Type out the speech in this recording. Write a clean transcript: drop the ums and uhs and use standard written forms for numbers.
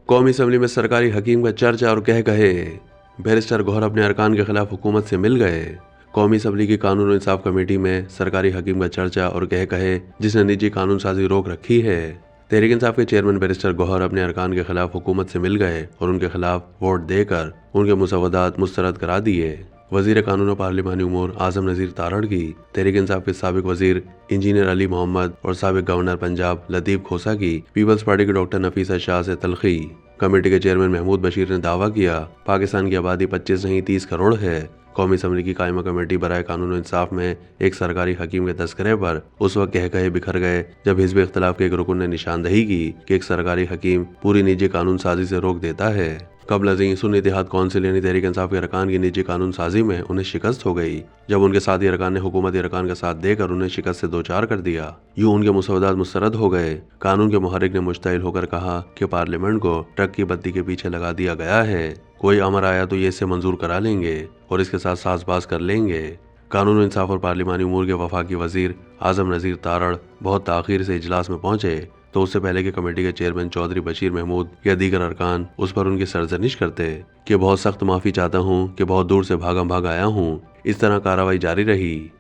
कौमी असम्बली में सरकारी हकीम का चर्चा और कह कहे। बैरिस्टर गौहर अपने अरकान के खिलाफ हुकूमत से मिल गए। कौमी असम्बली की कानून और इंसाफ कमेटी में सरकारी हकीम का चर्चा और कह कहे, जिसने निजी कानून साजी रोक रखी है। तहरीक इंसाफ के चेयरमैन बैरिस्टर गौहर अपने अरकान के खिलाफ हुकूमत से मिल गए और उनके खिलाफ वोट देकर उनके मुसव्वदात मुस्तरद करा दिए। वजीर कानून और पार्लिमानी उमूर आजम नज़ीर तारड़ की तहरीक इंसाफ के साबिक वजीर इंजीनियर अली मोहम्मद और साबिक गवर्नर पंजाब लतीफ खोसा की पीपल्स पार्टी के डॉक्टर नफीसा शाह से तलखी। कमेटी के चेयरमैन महमूद बशीर ने दावा किया, पाकिस्तान की आबादी 25 नहीं 30 करोड़ है। कौमी असम्बली की कायमा कमेटी बराए कानून और इंसाफ में एक सरकारी हकीम के तस्करे पर उस वक्त कह कहे बिखर गए जब हिज़्ब इख्तिलाफ के एक रुकन ने निशानदही की कि एक सरकारी हकीम पूरी निजी कानून साजी से रोक देता है। कबल अज़ीं सुन्नी इत्तेहाद कौंसिल यानी तहरीक इंसाफ के अरकान की निजी कानून साजी में उन्हें शिकस्त हो गई, जब उनके साथी अरकान ने हुकूमती अरकान का साथ देकर उन्हें शिकस्त से दो चार कर दिया। यूं उनके मुसव्वदात मुस्तरद हो गए। कानून के मुहर्रिक ने मुश्तइल होकर कहा कि पार्लियामेंट को ट्रक की बत्ती के पीछे लगा दिया गया है। कोई अमर आया तो ये इसे मंजूर करा लेंगे और इसके साथ साजबाज कर लेंगे। कानून इंसाफ और पार्लिमानी उमूर के वफाकी वजीर आजम नज़ीर तारड़ बहुत ताख़ीर से इजलास में पहुंचे तो उससे पहले कि कमेटी के चेयरमैन चौधरी बशीर महमूद या दीगर अरकान उस पर उनकी सरजनिश करते कि बहुत सख्त माफ़ी चाहता हूँ कि बहुत दूर से भागा भाग आया हूँ। इस तरह कार्रवाई जारी रही।